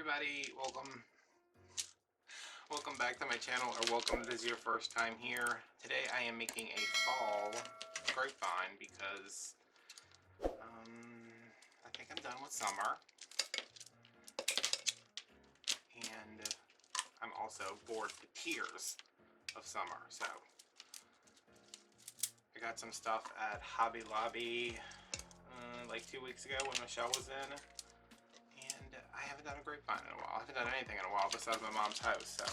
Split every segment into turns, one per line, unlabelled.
everybody, welcome back to my channel, or welcome if this is your first time here. Today I am making a fall grapevine because I think I'm done with summer, and I'm also bored to tears of summer. So I got some stuff at Hobby Lobby like 2 weeks ago when Michelle was in. And I haven't done a grapevine in a while. I haven't done anything in a while besides my mom's house, so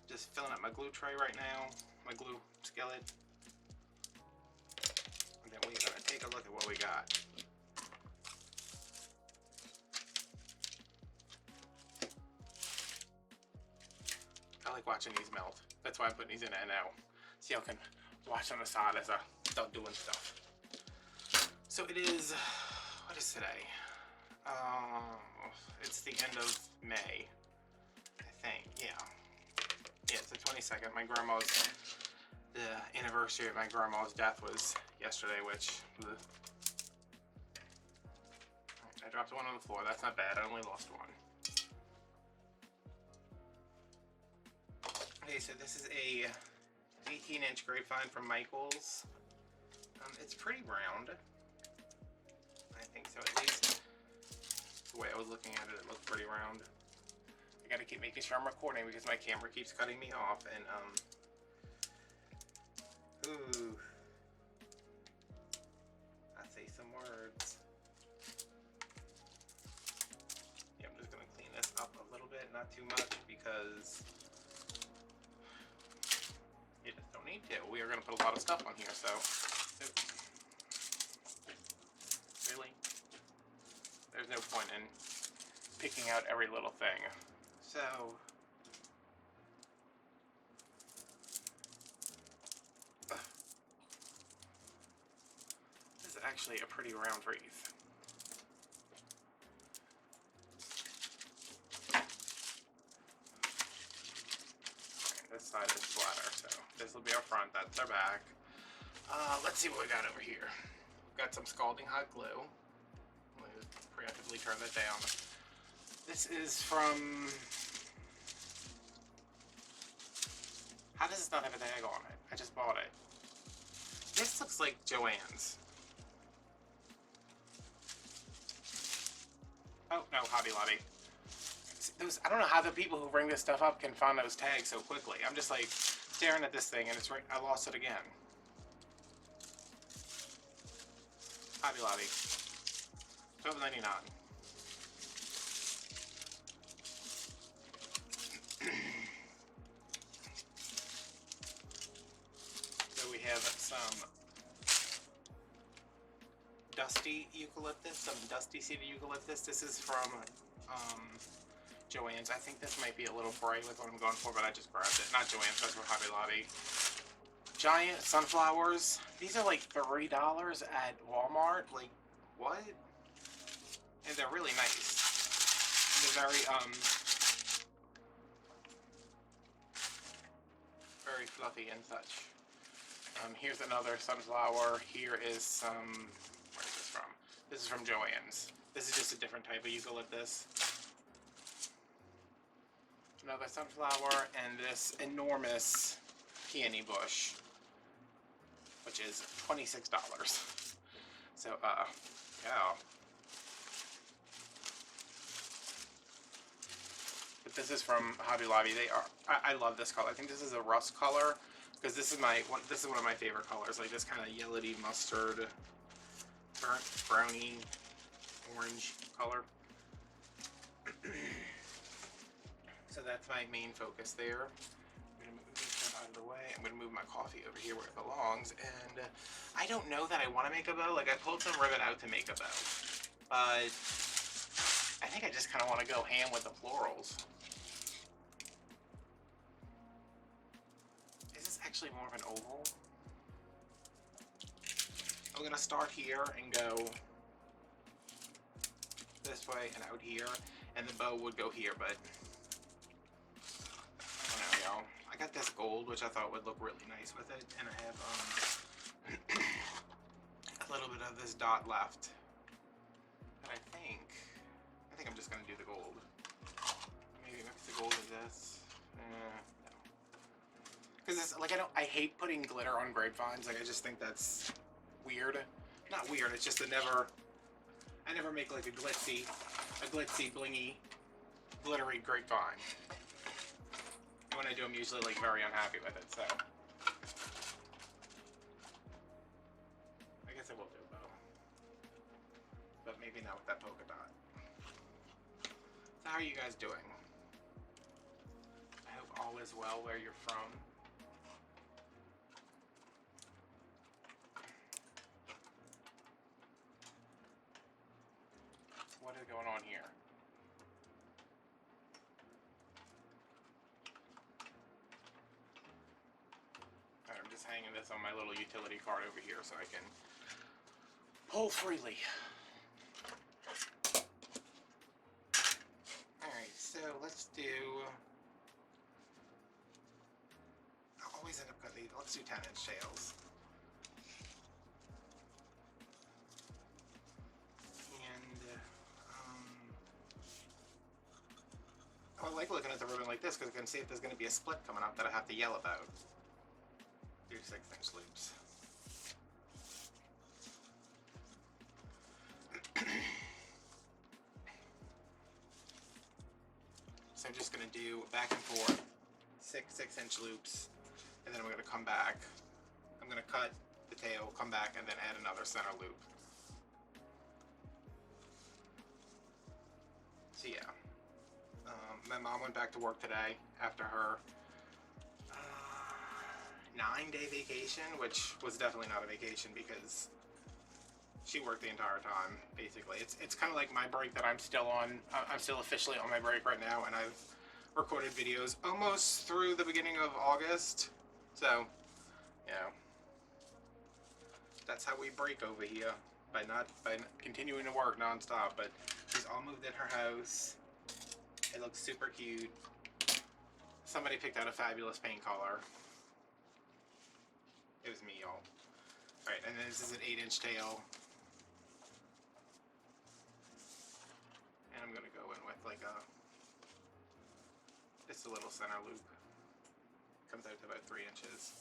just filling up my glue tray right now, my glue skillet. And then we're gonna take a look at what we got. I like watching these melt. That's why I'm putting these in it now. So y'all can watch on the side as I start doing stuff. So it is, what is today? It's the end of May, I think. Yeah, it's the 22nd. The anniversary of my grandma's death was yesterday, which I dropped one on the floor. That's not bad. I only lost one. Okay, so this is a 18-inch grapevine from Michael's. It's pretty round. I think so, at least. The way I was looking at it, it looked pretty round. I gotta keep making sure I'm recording because my camera keeps cutting me off, and ooh, I say some words. Yeah, I'm just gonna clean this up a little bit, not too much, because you just don't need to. We are gonna put a lot of stuff on here, so really, there's no point in picking out every little thing. So this is actually a pretty round wreath. Okay, this side is flatter, so this will be our front, that's our back. Let's see what we got over here. We've got some scalding hot glue. Let me preemptively turn that down. This is from... How does this not have a tag on it? I just bought it. This looks like Joann's. Oh, no, Hobby Lobby. I don't know how the people who bring this stuff up can find those tags so quickly. I'm just like staring at this thing and it's right, I lost it again. Hobby Lobby. $12.99. So we have some dusty eucalyptus, some dusty seeded eucalyptus. This is from Joann's. I think this might be a little bright with what I'm going for, but I just grabbed it. Not Joann's, that's from Hobby Lobby. Giant sunflowers. These are like $3 at Walmart. Like, what? And they're really nice. They're very fluffy and such. Here's another sunflower. Here is some, where is this from? This is from Joann's. This is just a different type of eucalyptus. Another sunflower, and this enormous peony bush, which is $26. So, yeah. But this is from Hobby Lobby. They are, I love this color. I think this is a rust color, because this is one of my favorite colors, like this kind of yellowy mustard, burnt browny orange color. So that's my main focus there. I'm gonna move this stuff out of the way. I'm gonna move my coffee over here where it belongs. And I don't know that I want to make a bow. Like, I pulled some ribbon out to make a bow, but I think I just kind of want to go ham with the florals. Is this actually more of an oval? I'm gonna start here and go this way and out here, and the bow would go here, but I don't know, y'all. I got this gold, which I thought would look really nice with it, and I have a little bit of this dot left. But I think I'm just gonna do the gold. Maybe mix the gold with this. No. Because it's like I hate putting glitter on grapevines. Like I just think that's weird. Not weird. It's just I never make like a glitzy, blingy, glittery grapevine. And when I do, I'm usually like very unhappy with it. So I guess I will do a bow, but maybe not with that polka dot. So how are you guys doing? I hope all is well where you're from. What is going on here? Alright, I'm just hanging this on my little utility cart over here so I can pull freely. Alright, so let's do... I always end up cutting these. Let's do 10-inch tails. I like looking at the ribbon like this because I can see if there's going to be a split coming up that I have to yell about. Do 6-inch loops. So I'm just going to do back and forth 6-inch loops, and then I'm going to come back. I'm going to cut the tail, come back, and then add another center loop. So yeah. My mom went back to work today after her 9-day vacation, which was definitely not a vacation because she worked the entire time, basically. It's kind of like my break that I'm still on. I'm still officially on my break right now, and I've recorded videos almost through the beginning of August. So, you know, that's how we break over here, by continuing to work nonstop. But she's all moved in her house. It looks super cute. Somebody picked out a fabulous paint color. It was me, y'all. Alright, and then this is an 8-inch tail. And I'm gonna go in with like just a little center loop. Comes out to about 3 inches.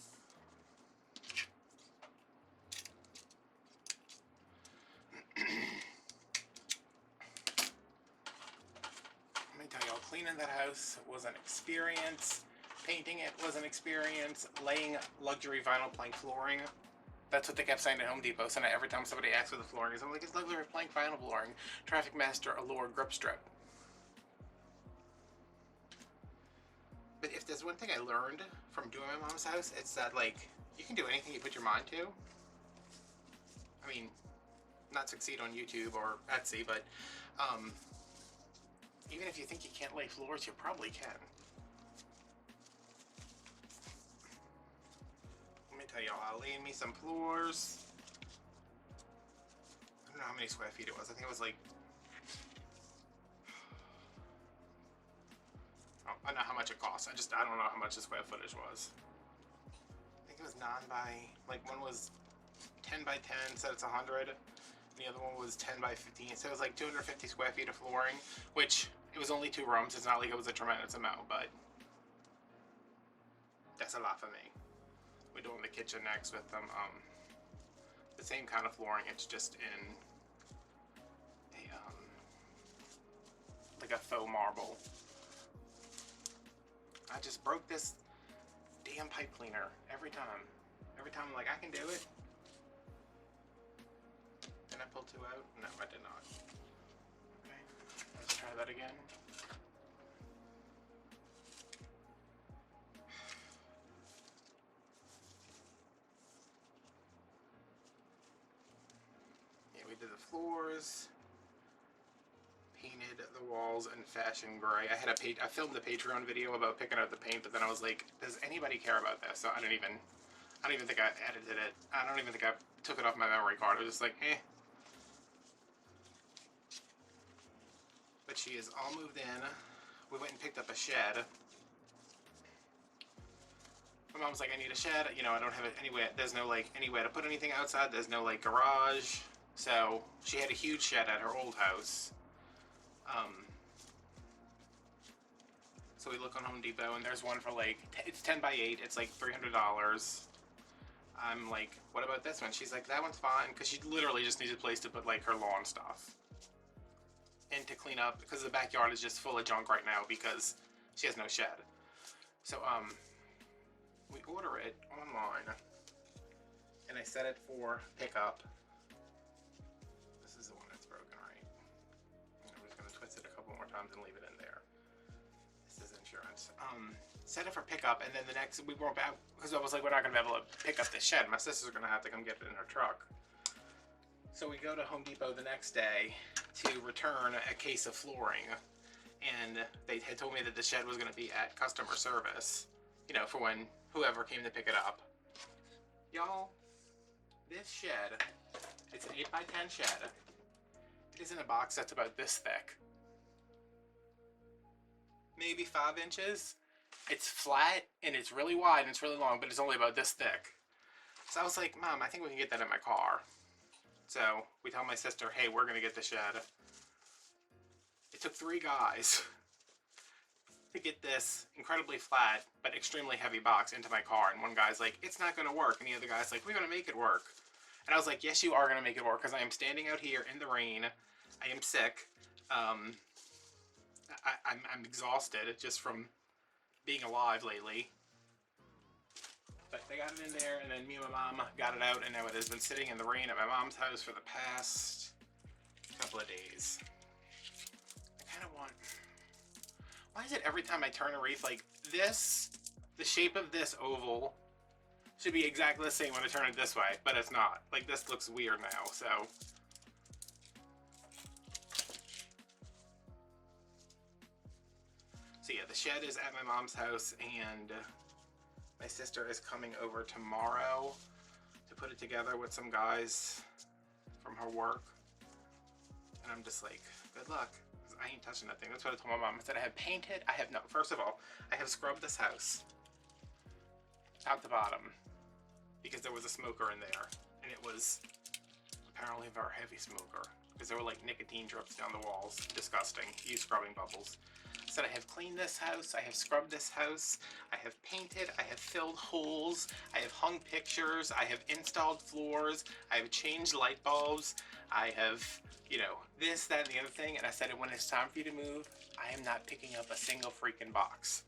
Let me tell y'all, cleaning that house was an experience. Painting it was an experience. Laying luxury vinyl plank flooring. That's what they kept saying at Home Depot. So now every time somebody asks for the flooring, I'm like, it's luxury plank vinyl flooring. Traffic Master Allure Grip Strip. But if there's one thing I learned from doing my mom's house, it's that like, you can do anything you put your mind to. I mean, not succeed on YouTube or Etsy, but even if you think you can't lay floors, you probably can. Let me tell y'all, I laid me some floors. I don't know how many square feet it was. I think it was like, I don't know how much it cost. I don't know how much the square footage was. I think it was 9 by, like one was 10 by 10, said it's 100. The other one was 10 by 15, so it was like 250 square feet of flooring, which it was only 2 rooms. It's not like it was a tremendous amount, but that's a lot for me. We're doing the kitchen next with them. The same kind of flooring. It's just in a like a faux marble. I just broke this damn pipe cleaner every time. Every time I'm like, I can do it. Did I pull 2 out? No, I did not. Okay, let's try that again. Yeah, we did the floors, painted the walls in fashion gray. I filmed a Patreon video about picking out the paint, but then I was like, does anybody care about this? So I don't even think I edited it. I don't even think I took it off my memory card. I was just like, eh. But she is all moved in. We went and picked up a shed. My mom's like, I need a shed. You know, I don't have it anywhere. There's no like anywhere to put anything outside. There's no like garage. So she had a huge shed at her old house. So we look on Home Depot, and there's one for like, it's 10 by 8, it's like $300. I'm like, what about this one? She's like, that one's fine, because she literally just needs a place to put like her lawn stuff. And to clean up, because the backyard is just full of junk right now because she has no shed. So, we order it online, and I set it for pickup. This is the one that's broken, right? I'm just gonna twist it a couple more times and leave it in there. This is insurance. Set it for pickup, and then the next, we weren't back, because I was like, we're not gonna be able to pick up this shed. My sister's gonna have to come get it in her truck. So we go to Home Depot the next day to return a case of flooring, and they had told me that the shed was gonna be at customer service, you know, for when whoever came to pick it up. Y'all, this shed, it's an 8 by 10 shed. It is in a box that's about this thick. Maybe 5 inches. It's flat and it's really wide and it's really long, but it's only about this thick. So I was like, Mom, I think we can get that in my car. So we tell my sister, hey, we're gonna get the shed. It took 3 guys to get this incredibly flat but extremely heavy box into my car, and one guy's like, it's not gonna work, and the other guy's like, we're gonna make it work. And I was like, yes, you are gonna make it work, because I am standing out here in the rain. I am sick. I'm exhausted just from being alive lately. But they got it in there, and then me and my mom got it out, and now it has been sitting in the rain at my mom's house for the past couple of days. I kind of want... Why is it every time I turn a wreath like this, the shape of this oval should be exactly the same when I turn it this way, but it's not. Like, this looks weird now, so... So yeah, the shed is at my mom's house, and my sister is coming over tomorrow to put it together with some guys from her work. And I'm just like, good luck, because I ain't touching that thing. That's what I told my mom. I said, I have painted, first of all, I have scrubbed this house, top to bottom, because there was a smoker in there, and it was apparently a very heavy smoker, because there were like nicotine drips down the walls. Disgusting. Use scrubbing bubbles. Said I have cleaned this house, I have scrubbed this house, I have painted, I have filled holes, I have hung pictures, I have installed floors, I have changed light bulbs, I have, you know, this, that, and the other thing. And I said, when it's time for you to move, I am not picking up a single freaking box.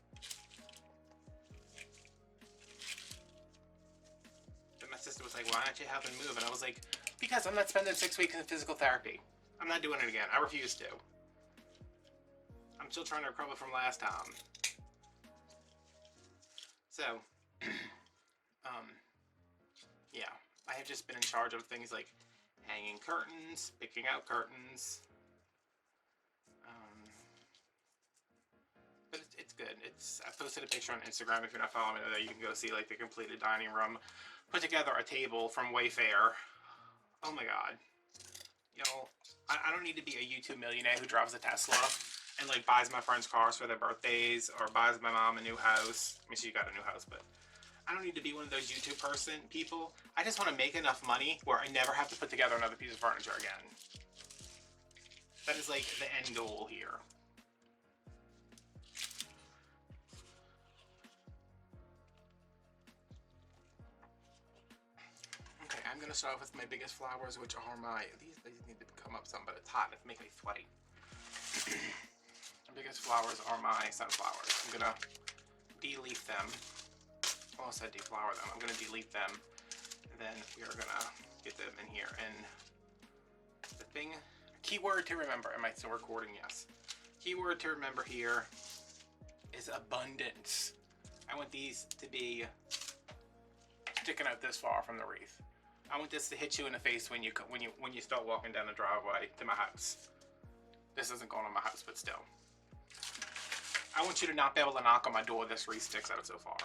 But my sister was like, why don't you help me move? And I was like, because I'm not spending 6 weeks in physical therapy. I'm not doing it again. I refuse to. I'm still trying to recover from last time. So, yeah, I have just been in charge of things like hanging curtains, picking out curtains. But it's good. I posted a picture on Instagram. If you're not following me there, you can go see like the completed dining room. Put together a table from Wayfair. Oh my God. You know, I don't need to be a YouTube millionaire who drives a Tesla and like buys my friends cars for their birthdays, or buys my mom a new house. I mean, she got a new house, but I don't need to be one of those YouTube people. I just want to make enough money where I never have to put together another piece of furniture again. That is like the end goal here. Okay, I'm gonna start off with my biggest flowers, which are these need to come up some, but it's hot. It's making me sweaty. The biggest flowers are my sunflowers. I'm gonna de-leaf them. Well, I said deflower them. I'm gonna de-leaf them, and then we are gonna get them in here. And the thing, keyword to remember, am I still recording? Yes. Keyword to remember here is abundance. I want these to be sticking out this far from the wreath. I want this to hit you in the face when you start walking down the driveway to my house. This isn't going on my house, but still. I want you to not be able to knock on my door. This wreath sticks out so far.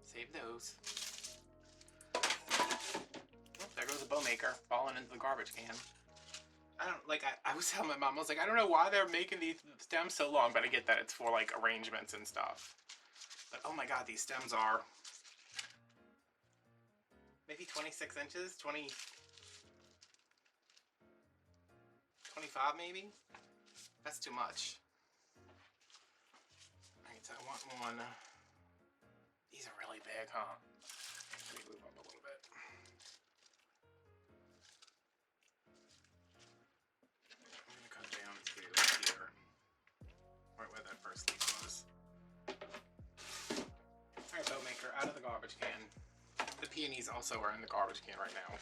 Save those. Oh, there goes a bow maker falling into the garbage can. I was telling my mom, I was like, I don't know why they're making these stems so long, but I get that it's for like arrangements and stuff. But oh my God, these stems are maybe 26 inches, 26 25 maybe? That's too much. Alright, so I want one. These are really big, huh? Let me move up a little bit. I'm gonna cut down to here. Right where that first leaf was. Alright, bow maker, out of the garbage can. The peonies also are in the garbage can right now.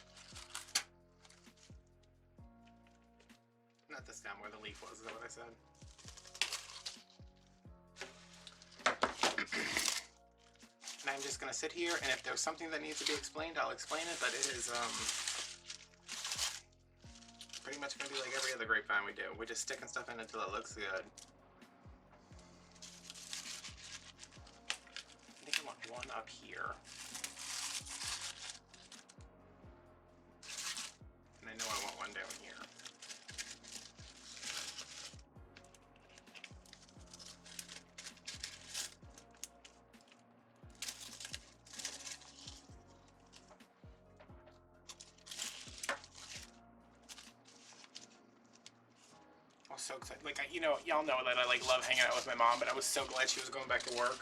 Not the stem, where the leaf was, is that what I said? And I'm just gonna sit here, and if there's something that needs to be explained, I'll explain it, but it is pretty much gonna be like every other grapevine we do. We're just sticking stuff in until it looks good. I think I want one up here. And I know I want one down here. So excited. Like, you know, y'all know that I like love hanging out with my mom, but I was so glad she was going back to work.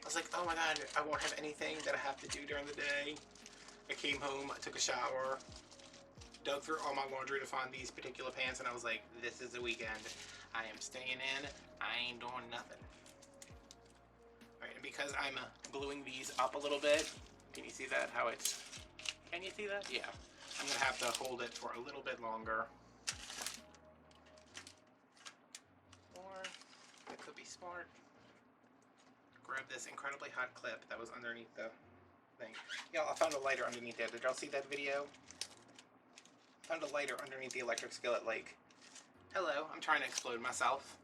I was like, oh my god, I won't have anything that I have to do during the day. I came home, I took a shower, dug through all my laundry to find these particular pants, and I was like, this is the weekend. I am staying in. I ain't doing nothing. Alright, and because I'm gluing these up a little bit, can you see that? How it's... Can you see that? Yeah. I'm going to have to hold it for a little bit longer. It could be smart. Grab this incredibly hot clip that was underneath the thing. Y'all, I found a lighter underneath there. Did y'all see that video? I found a lighter underneath the electric skillet, like, hello, I'm trying to explode myself.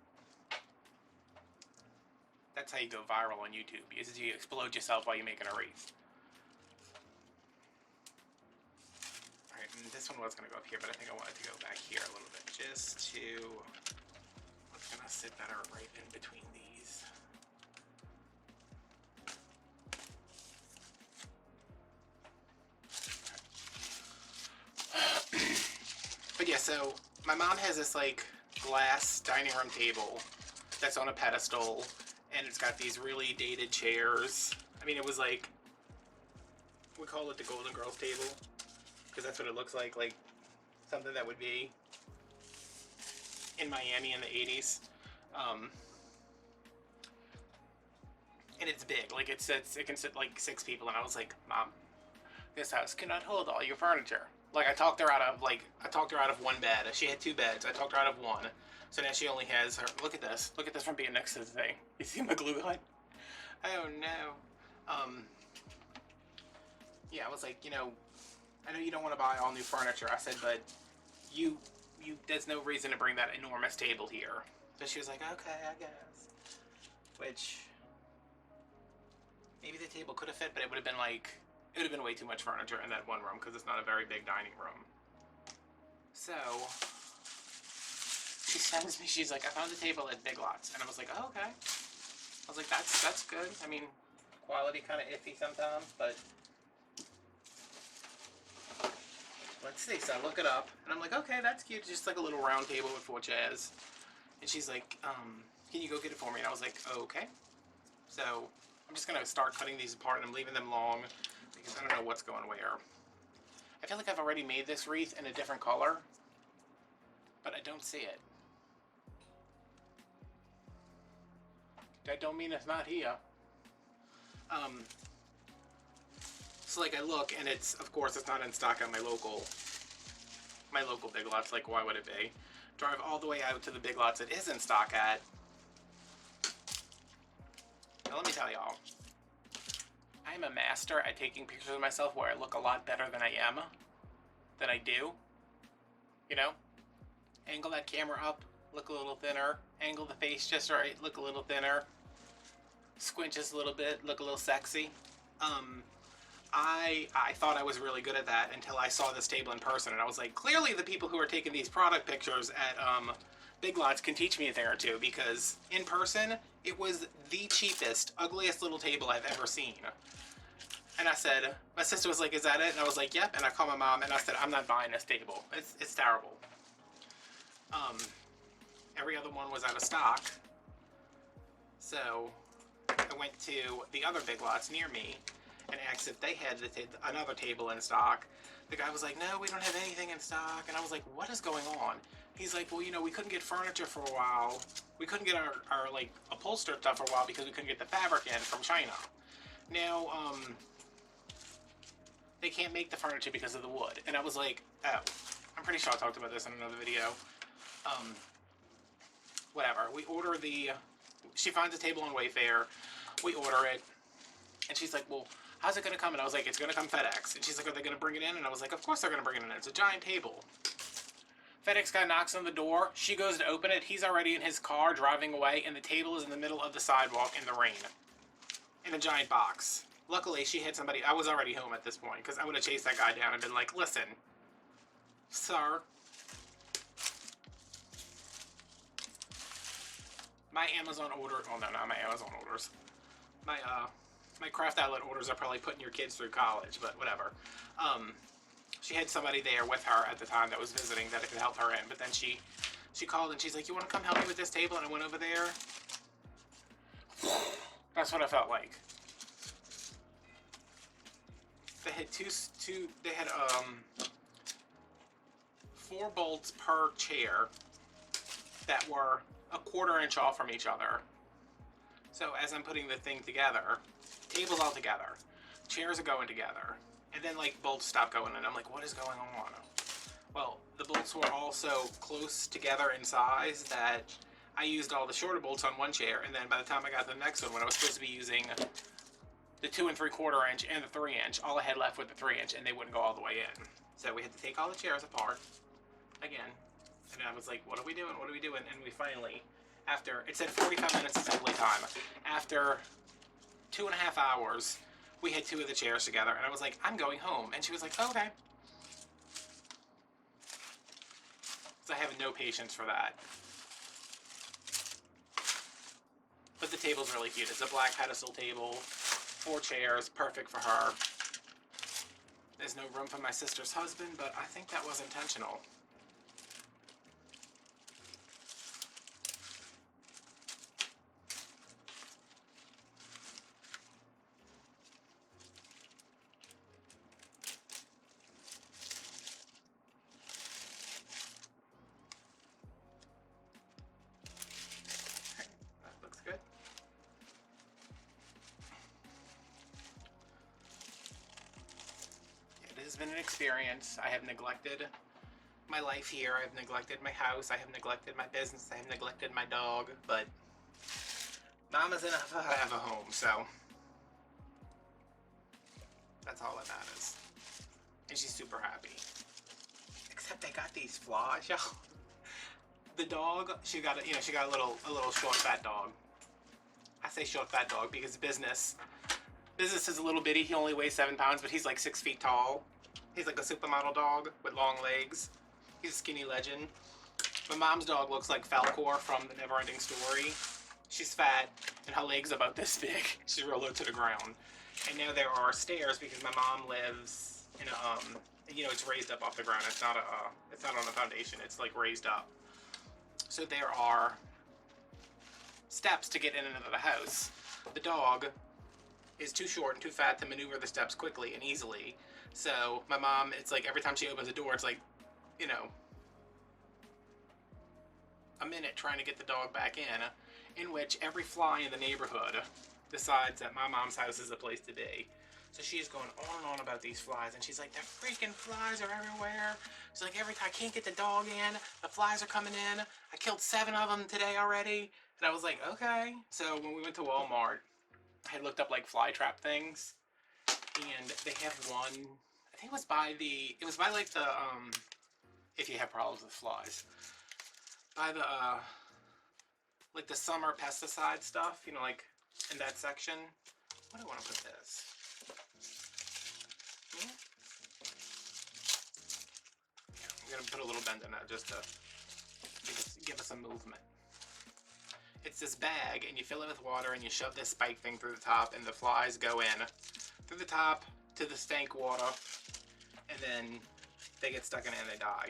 That's how you go viral on YouTube, is you explode yourself while you're making a wreath. Alright, and this one was going to go up here, but I think I wanted to go back here a little bit, just to... It's going to sit better right in between these. But yeah, so my mom has this like glass dining room table that's on a pedestal, and it's got these really dated chairs. I mean, it was like, we call it the Golden Girls table, because that's what it looks like something that would be in Miami in the 80s. And it's big, like it can sit like 6 people, and I was like, Mom, this house cannot hold all your furniture. Like, I talked her out of one bed. She had 2 beds. I talked her out of one. So now she only has her, look at this from being next to the thing. You see my glue gun? Oh no. Yeah, I was like, you know, I know you don't want to buy all new furniture. I said, but there's no reason to bring that enormous table here. So she was like, okay, I guess. Which, maybe the table could have fit, but it would have been like, it would have been way too much furniture in that one room because it's not a very big dining room. So, she sends me, she's like, I found a table at Big Lots. And I was like, oh, okay. I was like, that's good. I mean, quality kind of iffy sometimes, but let's see. So I look it up, and I'm like, okay, that's cute. Just like a little round table with 4 chairs. And she's like, can you go get it for me? And I was like, okay. So I'm just going to start cutting these apart, and I'm leaving them long because I don't know what's going where. I feel like I've already made this wreath in a different color, but I don't see it. That don't mean it's not here. So like I look, and it's, of course, it's not in stock at my local Big Lots. Like, why would it be? Drive all the way out to the Big Lots it is in stock at. Now let me tell y'all, I am a master at taking pictures of myself where I look a lot better than I am, than I do. You know? Angle that camera up, look a little thinner. Angle the face just right, look a little thinner. Squint just a little bit, look a little sexy. I thought I was really good at that until I saw this table in person, and I was like, clearly the people who are taking these product pictures at Big Lots can teach me a thing or two, because in person, it was the cheapest, ugliest little table I've ever seen. And I said, my sister was like, is that it? And I was like, yep. And I called my mom, and I said, I'm not buying this table. It's terrible. Every other one was out of stock. So I went to the other Big Lots near me and asked if they had another table in stock. The guy was like, no, we don't have anything in stock. And I was like, what is going on? He's like, well, you know, we couldn't get furniture for a while. We couldn't get our like upholstered stuff for a while because we couldn't get the fabric in from China. Now, they can't make the furniture because of the wood. And I was like, oh, I'm pretty sure I talked about this in another video. Whatever. She finds a table on Wayfair. We order it. And she's like, well, how's it going to come? And I was like, it's going to come FedEx. And she's like, are they going to bring it in? And I was like, of course they're going to bring it in. It's a giant table. FedEx guy knocks on the door. She goes to open it. He's already in his car driving away. And the table is in the middle of the sidewalk in the rain. In a giant box. Luckily, she had somebody. I was already home at this point because I would have chased that guy down and been like, listen, sir. My Amazon order. Oh, no, not my Amazon orders. My Craft Outlet orders are probably putting your kids through college, but whatever. She had somebody there with her at the time that was visiting that could help her in, but then she called and she's like, you want to come help me with this table? And I went over there. That's what I felt like. They had they had 4 bolts per chair that were a 1/4 inch off from each other. So as I'm putting the thing together, tables all together, chairs are going together, and then like bolts stop going, and I'm like, what is going on? Well, the bolts were all so close together in size that I used all the shorter bolts on one chair, and then by the time I got to the next one, when I was supposed to be using the 2 3/4 inch and the 3 inch, all I had left was the 3 inch, and they wouldn't go all the way in. So we had to take all the chairs apart again, and I was like, what are we doing? What are we doing? And we finally, after, it said 45 minutes assembly time. After 2.5 hours, we had 2 of the chairs together, and I was like, I'm going home. And she was like, oh, okay. So I have no patience for that. But the table's really cute. It's a black pedestal table, 4 chairs, perfect for her. There's no room for my sister's husband, but I think that was intentional. Been an experience. I have neglected my life here. I have neglected my house. I have neglected my business. I have neglected my dog. But Mama's enough to have a home, so that's all that matters. And she's super happy. Except they got these flies, y'all. The dog, she got a little short fat dog. I say short fat dog because business is a little bitty. He only weighs 7 pounds, but he's like 6 feet tall. He's like a supermodel dog with long legs. He's a skinny legend. My mom's dog looks like Falcor from The Neverending Story. She's fat, and her legs are about this big. She's real low to the ground. And now there are stairs because my mom lives in a, it's raised up off the ground. It's not on a foundation. It's like raised up. So there are steps to get in and out of the house. The dog is too short and too fat to maneuver the steps quickly and easily. So my mom, it's like every time she opens the door, it's like, a minute trying to get the dog back in which every fly in the neighborhood decides that my mom's house is a place to be. So she's going on and on about these flies, and she's like, the freaking flies are everywhere. She's like, every time I can't get the dog in, the flies are coming in. I killed 7 of them today already. And I was like, okay. So when we went to Walmart, I had looked up like fly trap things. And they have one, I think it was by like the, if you have problems with flies, by the, like the summer pesticide stuff, like in that section. Where do I want to put this? Yeah. I'm going to put a little bend in that just to give us some movement. It's this bag, and you fill it with water, and you shove this spike thing through the top, and the flies go in through the top to the stank water, and then they get stuck in it and they die.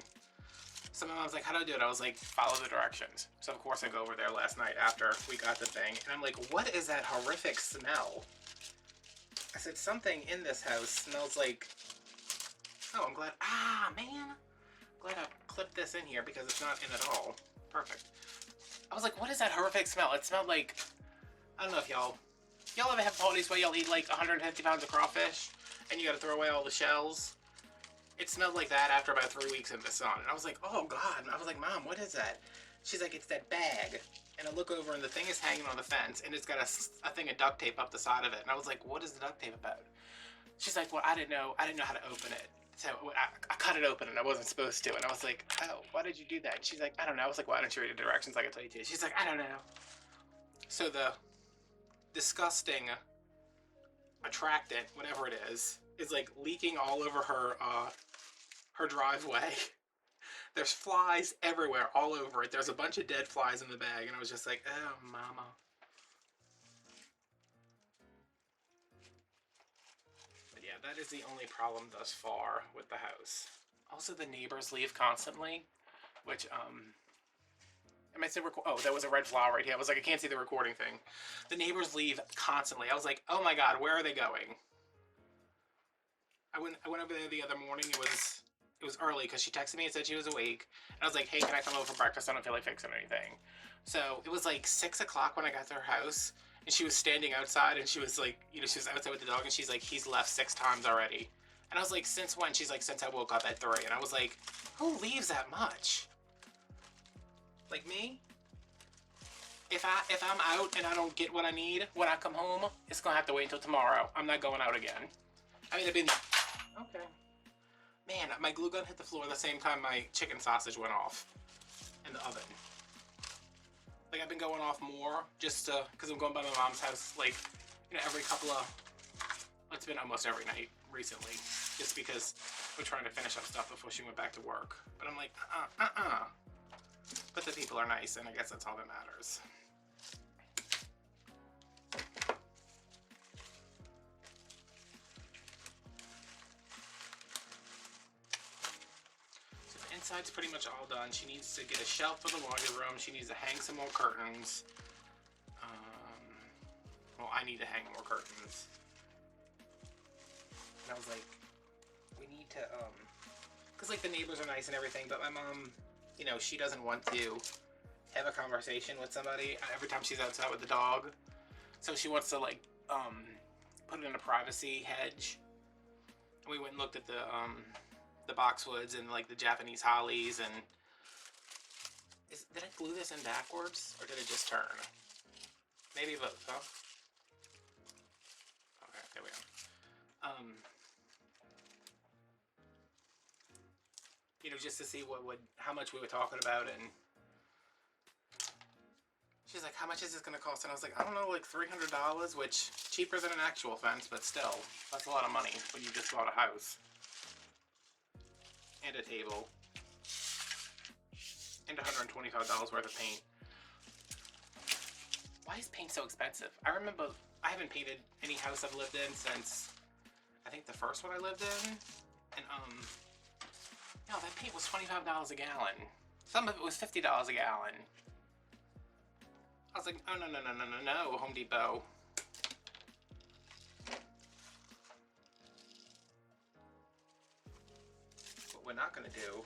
So my mom's like, how do I do it? I was like, follow the directions. So of course I go over there last night after we got the thing, and I'm like, what is that horrific smell? I said, something in this house smells like, oh, I'm glad, man. Glad I clipped this in here because it's not in at all. Perfect. I was like, what is that horrific smell? It smelled like, I don't know if y'all ever have parties where y'all eat like 150 pounds of crawfish and you gotta throw away all the shells? It smelled like that after about 3 weeks in the sun. And I was like, oh God. And I was like, Mom, what is that? She's like, it's that bag. And I look over and the thing is hanging on the fence and it's got a thing of duct tape up the side of it. And I was like, what is the duct tape about? She's like, well, I didn't know how to open it. So I cut it open and I wasn't supposed to. And I was like, oh, why did you do that? And she's like, I don't know. I was like, why don't you read the directions like I told you to? She's like, I don't know. So the disgusting attractant, whatever it is like leaking all over her driveway. There's flies everywhere, all over it. There's a bunch of dead flies in the bag. And I was just like, oh, mama. That is the only problem thus far with the house. Also, the neighbors leave constantly, which, am I still oh, there was a red flower right here. I was like, I can't see the recording thing. The neighbors leave constantly. I was like, oh my God, where are they going? I went over there the other morning. It was early because she texted me and said she was awake. And I was like, hey, can I come over for breakfast? I don't feel like fixing anything. So it was like 6 o'clock when I got to her house. And she was standing outside and she was like, you know, she was outside with the dog and she's like, he's left 6 times already. And I was like, since when? She's like, since I woke up at 3. And I was like, who leaves that much? Like me? If I'm out and I don't get what I need when I come home, it's gonna have to wait until tomorrow. I'm not going out again. I mean, okay. Man, my glue gun hit the floor the same time my chicken sausage went off in the oven. Like, I've been going off more just because I'm going by my mom's house, like, you know, every couple of, it's been almost every night recently, just because we're trying to finish up stuff before she went back to work. But I'm like, But the people are nice, and I guess that's all that matters. Inside's pretty much all done. She needs to get a shelf for the laundry room. She needs to hang some more curtains. Well, I need to hang more curtains. And I was like, we need to, because like the neighbors are nice and everything, but my mom, you know, she doesn't want to have a conversation with somebody every time she's outside with the dog. So she wants to like, put it in a privacy hedge. And we went and looked at the boxwoods and like the Japanese hollies and did I glue this in backwards or did it just turn? Maybe both, huh? Okay, there we go. You know, just to see how much we were talking about, and she's like, how much is this gonna cost? And I was like, I don't know, like $300, which cheaper than an actual fence, but still, that's a lot of money when you just bought a house. And a table, and $125 worth of paint. Why is paint so expensive? I remember I haven't painted any house I've lived in since I think the first one I lived in, and no, that paint was $25 a gallon. Some of it was $50 a gallon. I was like, oh no, Home Depot. We're not going to do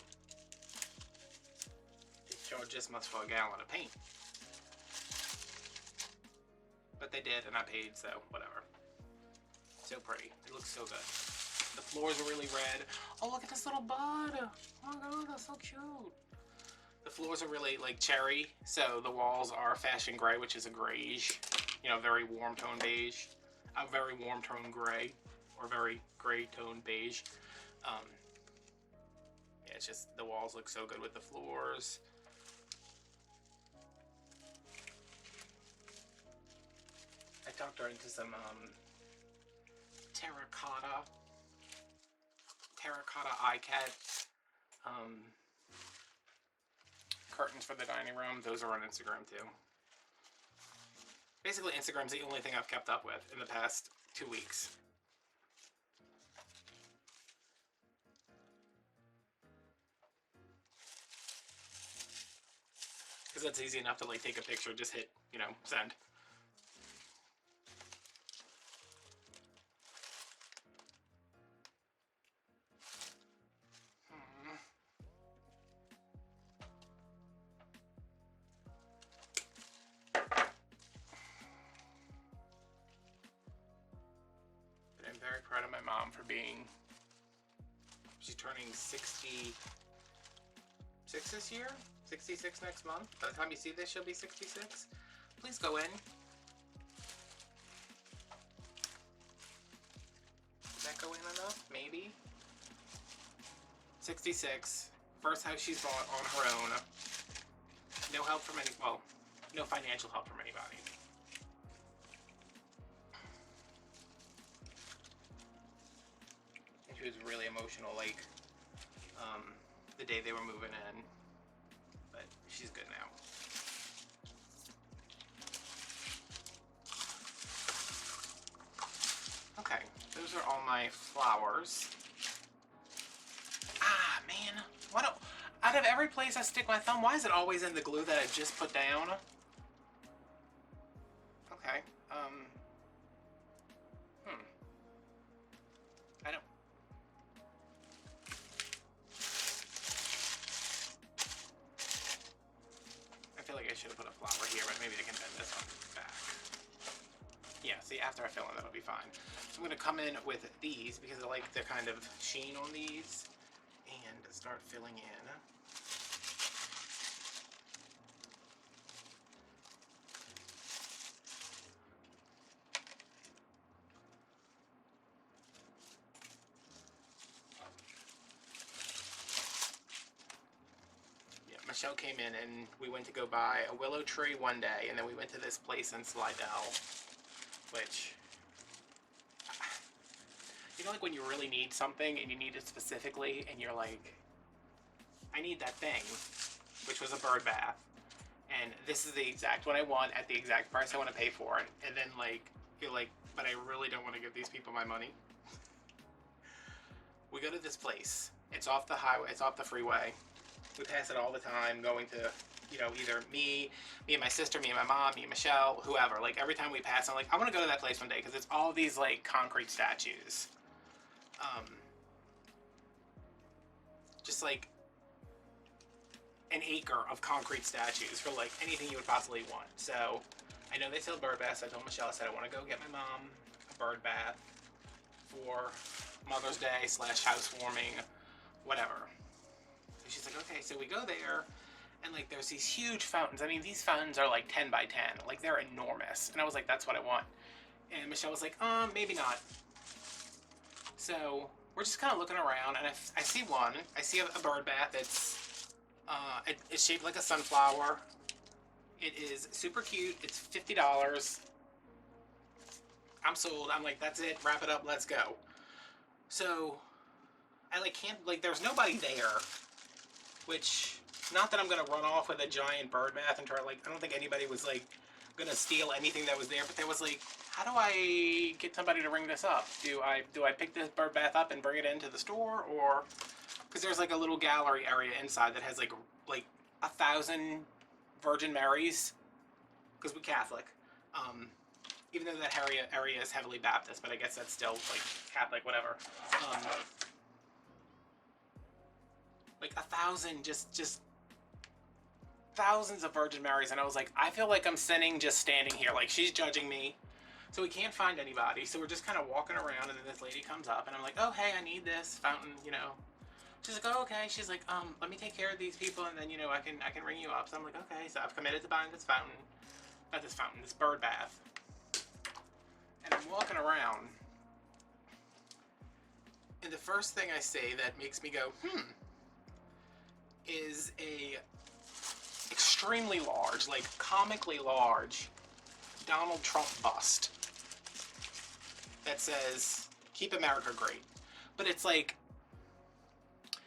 is charge this much for a gallon of paint. But they did, and I paid, so whatever. So pretty. It looks so good. The floors are really red. Oh, look at this little bud. Oh my God, that's so cute. The floors are really like cherry, so the walls are fashion gray, which is a grayish, you know, very warm tone beige. A very warm tone gray, or very gray tone beige. Yeah, it's just, the walls look so good with the floors. I talked her into some terracotta iCat curtains for the dining room. Those are on Instagram too. Basically, Instagram's the only thing I've kept up with in the past 2 weeks. because that's easy enough to like take a picture, just hit, you know, send. But I'm very proud of my mom for being, she's turning 66 this year, 66 next month. By the time you see this, she'll be 66. Please go in. Did that go in enough? Maybe. 66. First house she's bought on her own. No help from any, well, no financial help from anybody. And she was really emotional, like, the day they were moving in. But she's good now. Okay, those are all my flowers. Ah, man. What? Out of every place I stick my thumb, why is it always in the glue that I just put down? Okay. I don't. I feel like I should have put a flower here, but maybe I can bend this one back. Yeah, see, after I fill in, that'll be fine. So I'm gonna come in with these because I like the kind of sheen on these and start filling in. Michelle came in and we went to go buy a willow tree one day, and then we went to this place in Slidell, which, you know, like when you really need something and you need it specifically and you're like, I need that thing, which was a bird bath, and this is the exact one I want at the exact price I want to pay for it, and then like, you're like, but I really don't want to give these people my money. We go to this place. It's off the highway, it's off the freeway. We pass it all the time, going to, you know, either me and my sister, me and my mom, me and Michelle, whoever. Like, every time we pass, I'm like, I want to go to that place one day, because it's all these, like, concrete statues. Just, like, an acre of concrete statues for, like, anything you would possibly want. So, I know they sell bird baths. I told Michelle, I said, I want to go get my mom a bird bath for Mother's Day / housewarming, whatever. She's like, okay, so we go there, and like there's these huge fountains. I mean, these fountains are like 10 by 10, like they're enormous. And I was like, that's what I want. And Michelle was like, maybe not. So we're just kind of looking around, and I see one. I see a bird bath. It's shaped like a sunflower. It is super cute. It's $50. I'm sold. I'm like, that's it. Wrap it up. Let's go. So I like can't, like, there's nobody there. Which, not that I'm gonna run off with a giant bird bath and try, like, I don't think anybody was like gonna steal anything that was there, but there was like, how do I get somebody to ring this up? Do I pick this bird bath up and bring it into the store, or, because there's like a little gallery area inside that has like 1,000 Virgin Marys, because we're Catholic, even though that area is heavily Baptist, but I guess that's still like Catholic, whatever. Like 1,000, just thousands of Virgin Marys, and I was like, I feel like I'm sinning just standing here, like she's judging me. So we can't find anybody, so we're just kind of walking around, and then this lady comes up, and I'm like, oh hey, I need this fountain, you know. She's like, oh okay. She's like, let me take care of these people, and then, you know, I can ring you up. So I'm like, okay. So I've committed to buying this fountain, this bird bath, and I'm walking around, and the first thing I say that makes me go, is a extremely large, like comically large, Donald Trump bust that says, keep America great. But it's like,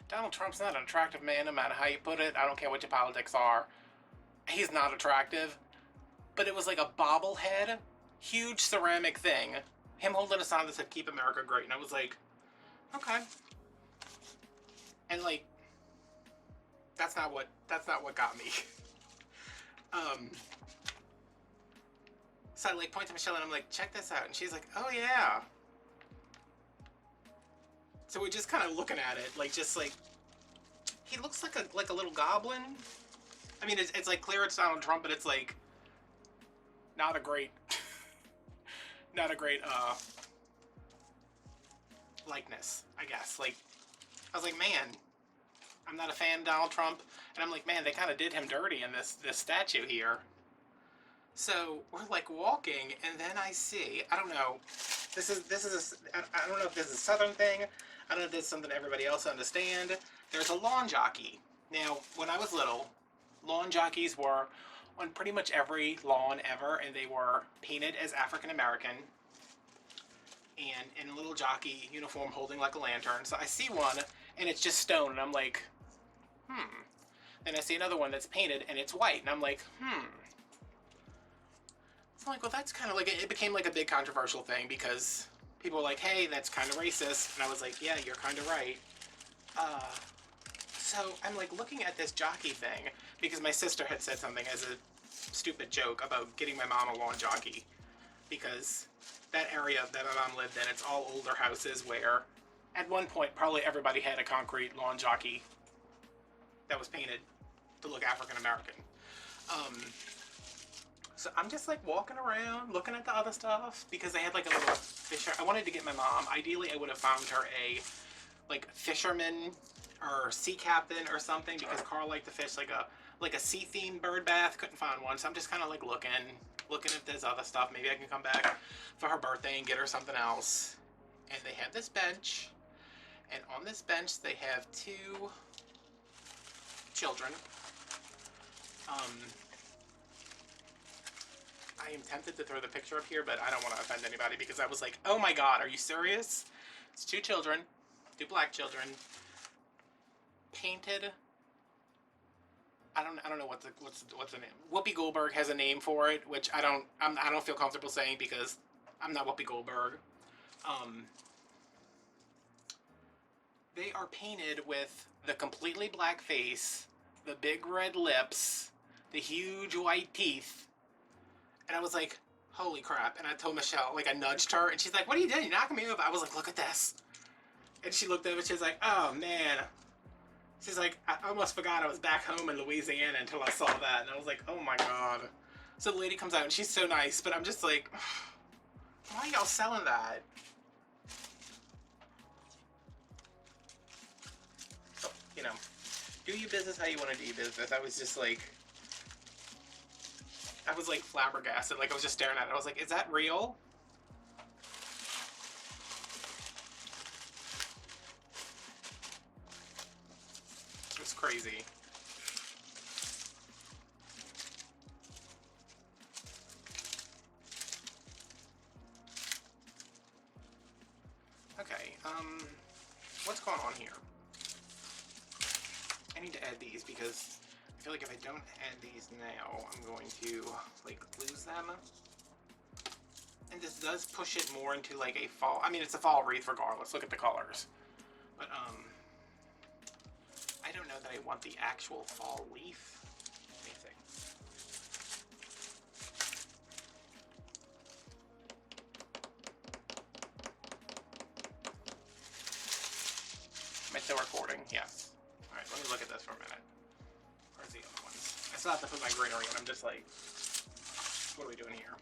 Donald Trump's not an attractive man, no matter how you put it. I don't care what your politics are. He's not attractive. But it was like a bobblehead, huge ceramic thing, him holding a sign that said, keep America great. And I was like, okay. And like, that's not what got me. Um, so I like point to Michelle and I'm like, check this out. And she's like, oh yeah. So we're just kind of looking at it, like just like, he looks like a little goblin. I mean, it's like clear it's Donald Trump, but it's like not a great, not a great likeness, I guess. Like, I was like, man, I'm not a fan of Donald Trump, and I'm like, man, they kind of did him dirty in this statue here. So we're like walking, and then I see, I don't know, this is I don't know if this is a Southern thing. I don't know if this is something everybody else understand. There's a lawn jockey. Now, when I was little, lawn jockeys were on pretty much every lawn ever, and they were painted as African American and in a little jockey uniform holding like a lantern. So I see one, and it's just stone, and I'm like, Then I see another one that's painted, and it's white, and I'm like, So I'm like, well, that's kind of like, it became like a big controversial thing because people were like, hey, that's kind of racist. And I was like, yeah, you're kind of right. So I'm like looking at this jockey thing because my sister had said something as a stupid joke about getting my mom a lawn jockey, because that area that my mom lived in, it's all older houses where at one point probably everybody had a concrete lawn jockey that was painted to look African American. So I'm just like walking around looking at the other stuff because they had like a little fisher. I wanted to get my mom, ideally I would have found her a like fisherman or sea captain or something, because Carl liked to fish like a sea themed bird bath. Couldn't find one, so I'm just kind of like looking if there's other stuff. Maybe I can come back for her birthday and get her something else. And they have this bench, and on this bench they have two children. I am tempted to throw the picture up here, but I don't want to offend anybody because I was like, oh my god, are you serious? It's two children, two black children, painted. I don't know what's the name. Whoopi Goldberg has a name for it, which I don't feel comfortable saying because I'm not Whoopi Goldberg. They are painted with the completely black face, the big red lips, the huge white teeth. And I was like, holy crap. And I told Michelle, like I nudged her, and she's like, what are you doing? You're knocking me over. I was like, look at this. And she looked over, she was like, oh man. She's like, I almost forgot I was back home in Louisiana until I saw that. And I was like, oh my god. So the lady comes out, and she's so nice, but I'm just like, why are y'all selling that? So, you know, do your business how you want to do your business. I was just like, flabbergasted. Like I was just staring at it. I was like, is that real? It's crazy. Okay, what's going on here? I need to add these because I feel like if I don't add these now, I'm going to, like, lose them. And this does push it more into, like, a fall... I mean, it's a fall wreath regardless. Look at the colors. But, I don't know that I want the actual fall leaf. Let me think. Am I still recording? Yes. Alright, let me look at this for a minute. Where's the other ones? I still have to put my greenery in. I'm just like, what are we doing here?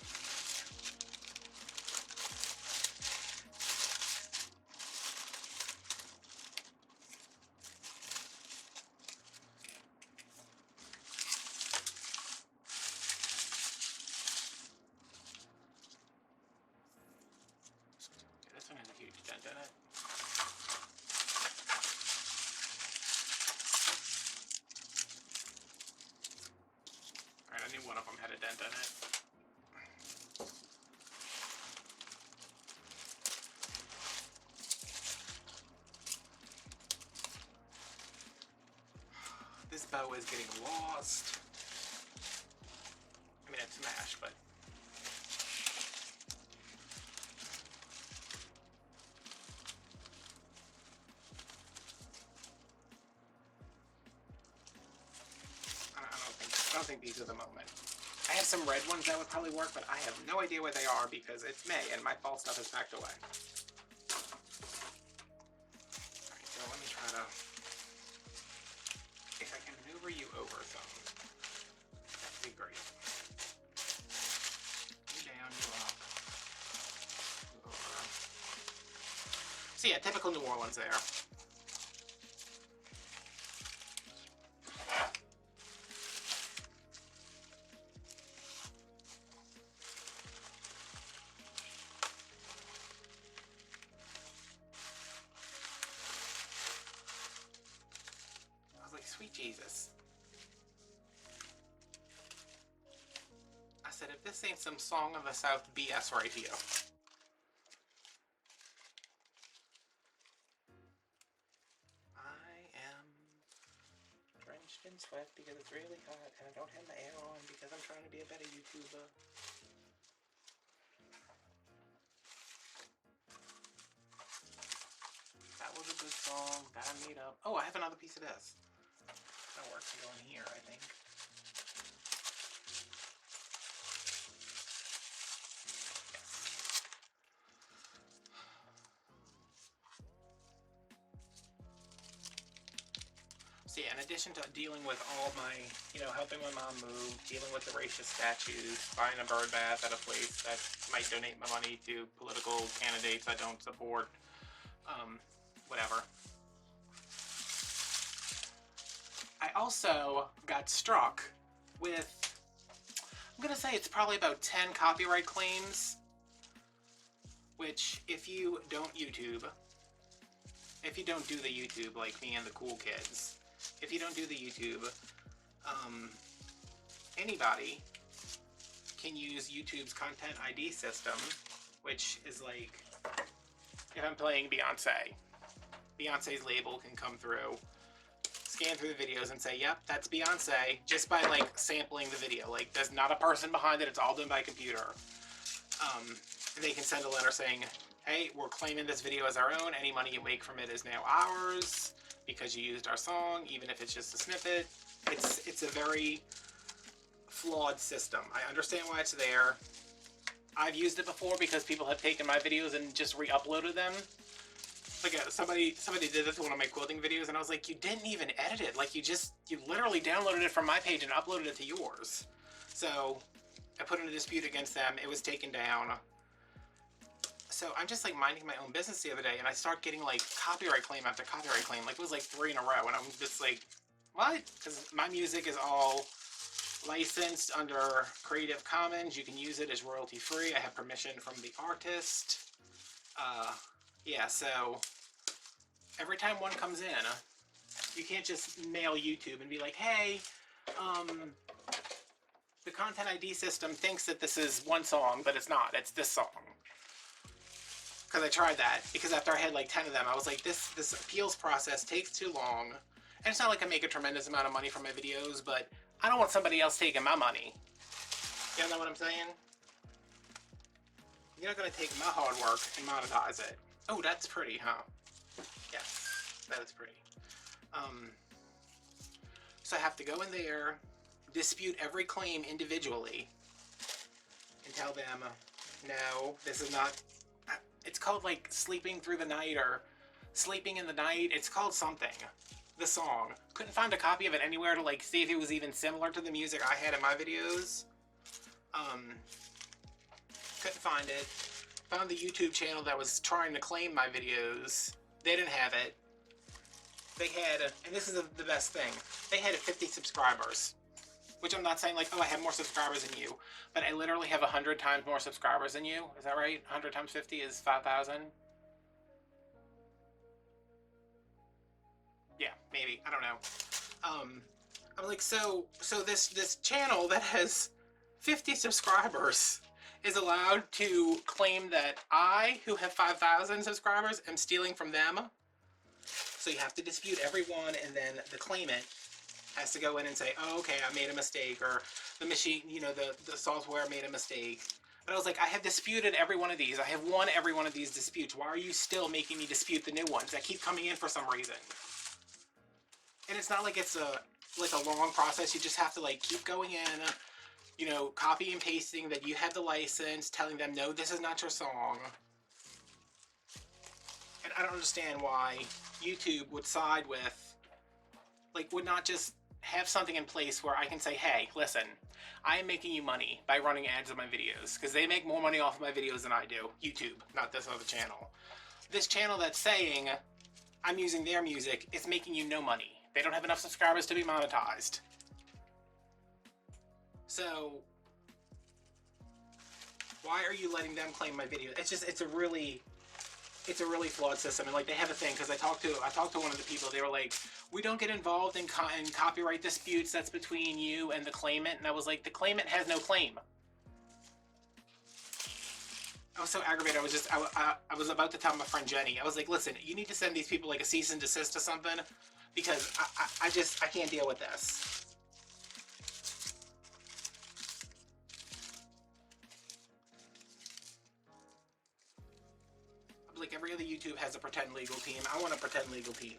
This one has a huge dent in it. Alright, I knew one of them had a dent in it. This bow is getting lost. I mean, it's smashed, but... I don't don't think these are the moment. I have some red ones that would probably work, but I have no idea where they are because it's May and my fall stuff is packed away. Alright, so let me try to... If I can maneuver you over some, that'd be great. You down, you up. You over. So yeah, typical New Orleans there. Sweet Jesus. I said, if this ain't some Song of the South BS right here. I am drenched in sweat because it's really hot and I don't have my air on because I'm trying to be a better YouTuber. That was a good song. That I made up. Oh, I have another piece of this. That works to go in here, I think. Yes. So yeah, in addition to dealing with all my, helping my mom move, dealing with the racist statues, buying a bird bath at a place that might donate my money to political candidates I don't support, whatever. I also got struck with, I'm going to say it's probably about 10 copyright claims, which if you don't YouTube, if you don't do the YouTube like me and the cool kids, if you don't do the YouTube, anybody can use YouTube's Content ID system, which is like, if I'm playing Beyonce, Beyonce's label can come through, scan through the videos and say, yep, that's Beyonce, just by like sampling the video. Like there's not a person behind it, it's all done by computer. They can send a letter saying, hey, we're claiming this video as our own, any money you make from it is now ours because you used our song, even if it's just a snippet. It's a very flawed system. I understand why it's there. I've used it before because people have taken my videos and just re-uploaded them. Like somebody did this to one of my quilting videos and I was like, you didn't even edit it. Like you literally downloaded it from my page and uploaded it to yours. So I put in a dispute against them. It was taken down. So I'm just like minding my own business the other day and I start getting like copyright claim after copyright claim. Like it was like 3 in a row and I'm just like, what? Because my music is all licensed under Creative Commons. You can use it as royalty free. I have permission from the artist. Yeah, so every time one comes in, you can't just mail YouTube and be like, hey, the Content ID system thinks that this is one song, but it's not. It's this song. Because I tried that. Because after I had like 10 of them, I was like, this appeals process takes too long. And it's not like I make a tremendous amount of money from my videos, but I don't want somebody else taking my money. You know what I'm saying? You're not going to take my hard work and monetize it. Oh, that's pretty, huh? Yes, that is pretty. So I have to go in there, dispute every claim individually, and tell them, no, this is not, it's called like Sleeping Through the Night or Sleeping in the Night. It's called something. The song. Couldn't find a copy of it anywhere to like see if it was even similar to the music I had in my videos. Couldn't find it. Found the YouTube channel that was trying to claim my videos. They didn't have it. They had, and this is the best thing, they had 50 subscribers. Which I'm not saying like, oh, I have more subscribers than you. But I literally have 100 times more subscribers than you. Is that right? 100 times 50 is 5,000? Yeah, maybe. I don't know. I'm like, so this channel that has 50 subscribers is allowed to claim that I, who have 5,000 subscribers, am stealing from them. So you have to dispute every one, and then the claimant has to go in and say, oh, okay, I made a mistake, or the machine, the software made a mistake. But I was like, I have disputed every one of these. I have won every one of these disputes. Why are you still making me dispute the new ones that keep coming in for some reason? And it's not like it's like a long process. You just have to like keep going in, you know, copy and pasting that you have the license, telling them, no, this is not your song. And I don't understand why YouTube would side with, like, would not just have something in place where I can say, hey, listen, I am making you money by running ads on my videos, because they make more money off of my videos than I do. YouTube, not this other channel. This channel that's saying I'm using their music is making you no money. They don't have enough subscribers to be monetized. So why are you letting them claim my video? It's just, it's a really flawed system. And like, they have a thing, because I talked to one of the people. They were like, we don't get involved in copyright disputes. That's between you and the claimant. And I was like, the claimant has no claim. I was so aggravated. I was about to tell my friend Jenny. I was like, listen, you need to send these people like a cease and desist or something, because I can't deal with this. Like, every other YouTube has a pretend legal team. I want a pretend legal team.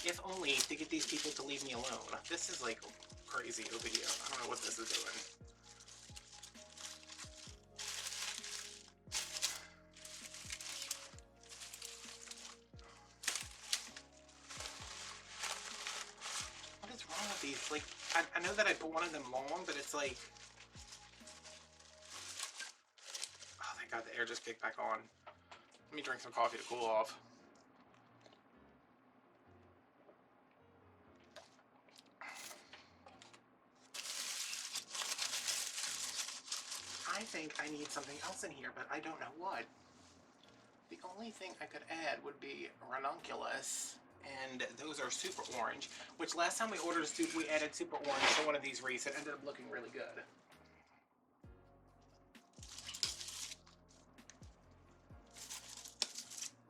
If only to get these people to leave me alone. This is like crazy over here. I don't know what this is doing. What is wrong with these? Like, I know that I put one of them long, but it's like... Oh, thank God, the air just kicked back on. Let me drink some coffee to cool off. I think I need something else in here, but I don't know what. The only thing I could add would be ranunculus, and those are super orange, which last time we ordered we added super orange to one of these wreaths. It ended up looking really good.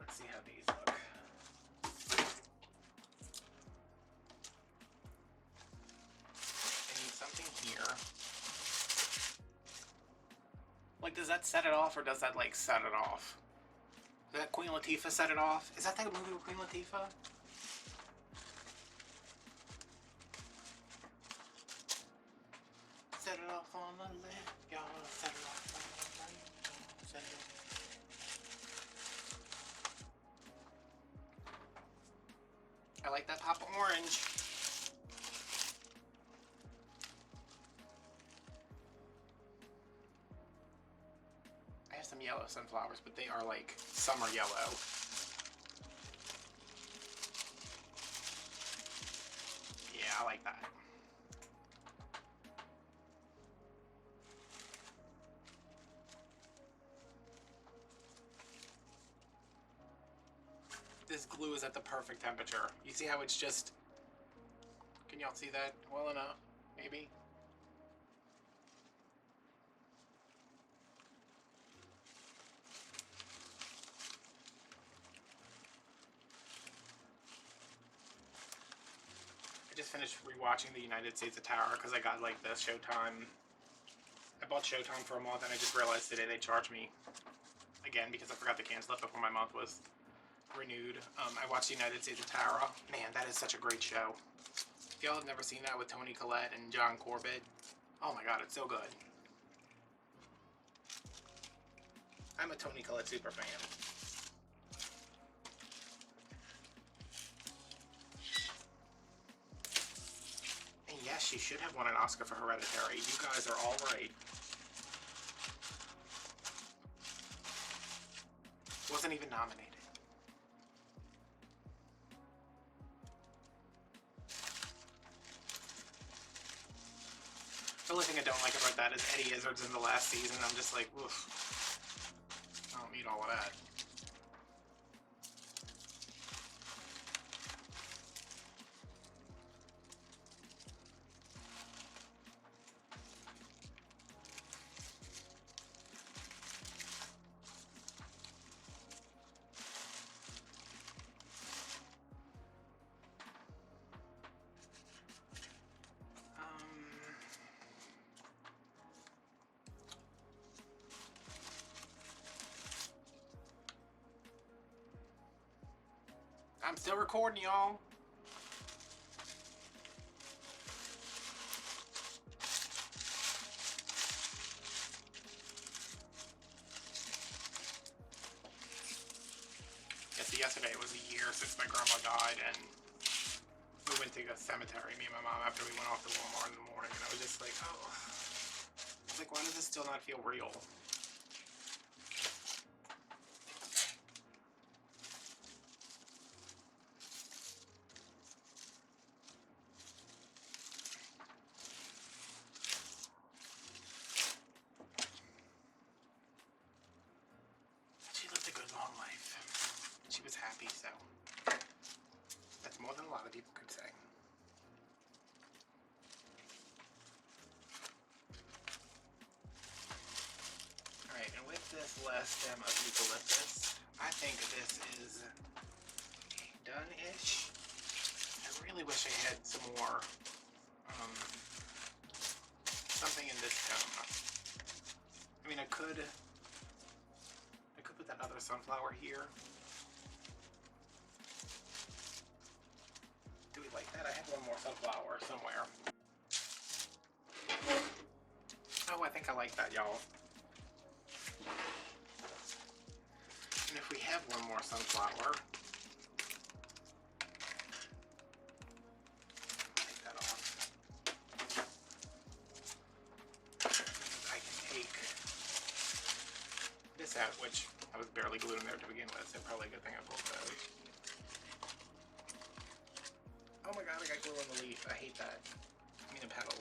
Let's see how these look. I need something here. Like, does that set it off, or does that, like, set it off? Does that Queen Latifah set it off? Is that the movie with Queen Latifah? Set it off on the left, y'all. Set it off on the right, y'all. Set it off. I like that pop of orange. I have some yellow sunflowers, but they are like summer yellow. Yeah, I like that. This glue is at the perfect temperature. You see how it's just... Can y'all see that well enough? Maybe? I just finished rewatching The United States of Terror because I got like the Showtime. I bought Showtime for a month, and I just realized today they charged me again because I forgot to cancel it before my month was renewed. I watched The United States of Terror. Man, that is such a great show. If y'all have never seen that with Toni Collette and John Corbett, oh my god, it's so good. I'm a Toni Collette super fan. And yes, she should have won an Oscar for Hereditary. You guys are all right. Wasn't even nominated. The only thing I don't like about that is Eddie Izzard's in the last season. I'm just like, oof. I don't need all of that. I'm still recording, y'all. yesterday it was a year since my grandma died, and we went to the cemetery, me and my mom, after we went off to Walmart in the morning, and I was just like, oh, I was like, why does this still not feel real? She lived a good long life. She was happy, so that's more than a lot of people could say. Alright, and with this last stem of eucalyptus, I think this is done-ish. I really wish I had some more, something in this stem. I mean, I could put that other sunflower here. Do we like that? I have one more sunflower somewhere. Oh, I think I like that, y'all. And if we have one more sunflower, take that off. I can take this out, which I was barely glued in there to begin with, so probably a good thing I pulled those. Oh my god, I got glue on the leaf. I hate that. I mean a petal.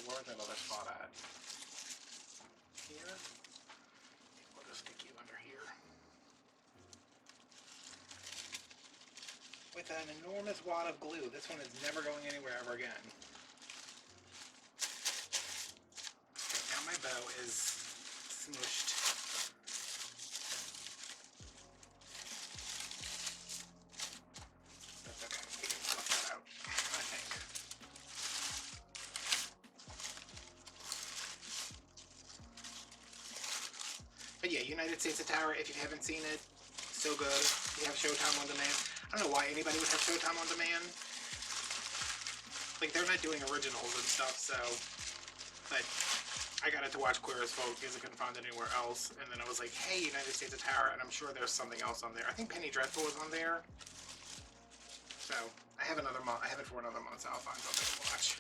Where's that other spot at? Here? We'll just stick you under here. With an enormous wad of glue. This one is never going anywhere ever again. Okay, now my bow is smooshed. That's okay. We can fluff that out, I think. But yeah, United States of Tower, if you haven't seen it, so good. You have Showtime on demand. I don't know why anybody would have Showtime on demand. Like, they're not doing originals and stuff, so... But I got it to watch Queer as Folk because I couldn't find it anywhere else. And then I was like, hey, United States of Tower, and I'm sure there's something else on there. I think Penny Dreadful was on there. So, I have another month. I have it for another month, so I'll find something to watch.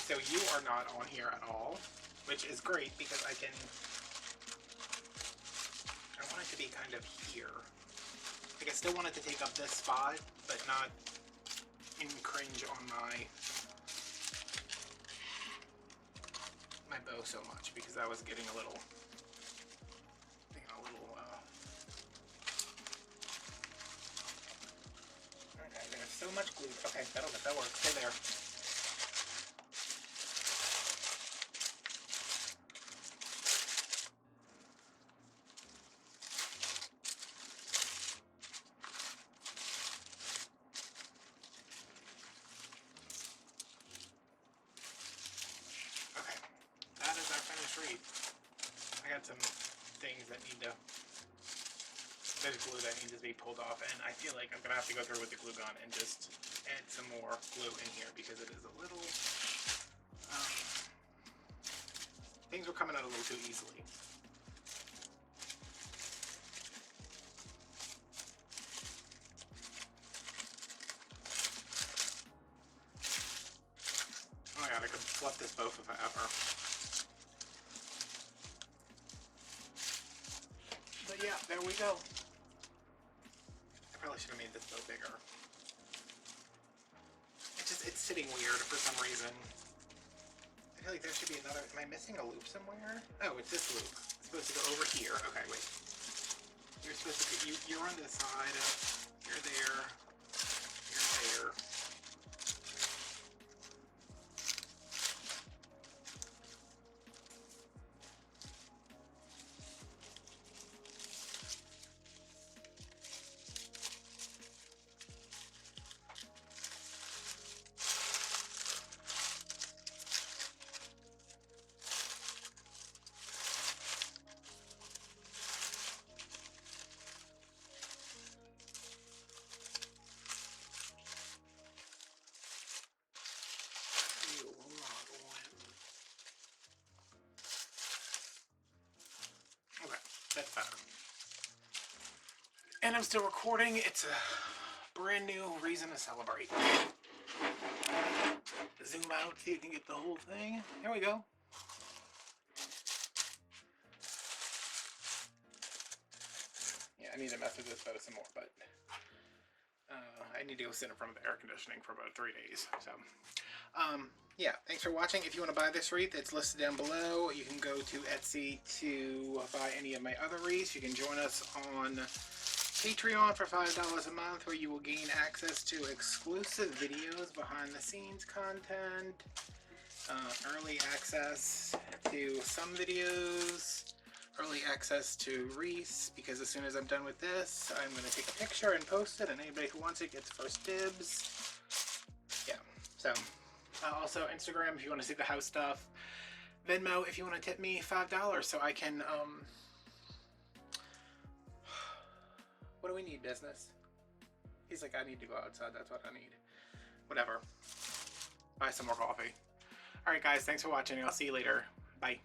So you are not on here at all, which is great because I want it to be kind of here. Like, I still want it to take up this spot, but not cringe on my bow so much, because I was getting a little, okay, there's so much glue. Okay, that works. Stay there. I got some things that need to, there's glue that needs to be pulled off, and I feel like I'm going to have to go through with the glue gun and just add some more glue in here because it is a little, things were coming out a little too easily. Oh my god, I could fluff this bow forever. But yeah, there we go. I probably should have made this bow bigger. It's sitting weird for some reason. I feel like there should be another, am I missing a loop somewhere? Oh, it's this loop. It's supposed to go over here. Okay, wait. Here's You're on this side. You're there. You're there. Okay, that's better. And I'm still recording. It's a brand new reason to celebrate. Zoom out so you can get the whole thing. There we go. Yeah, I need to mess with this photo some more, but I need to go sit in front of the air conditioning for about 3 days. So, yeah, thanks for watching. If you want to buy this wreath, it's listed down below. You can go to Etsy to buy any of my other wreaths. You can join us on Patreon for $5 a month, where you will gain access to exclusive videos, behind the scenes content, early access to some videos, early access to wreaths, because as soon as I'm done with this, I'm going to take a picture and post it, and anybody who wants it gets first dibs. Yeah, so also Instagram if you want to see the house stuff. Venmo if you want to tip me $5 so I can what do we need, business? He's like, I need to go outside, that's what I need. Whatever. Buy some more coffee. Alright guys, thanks for watching. I'll see you later. Bye.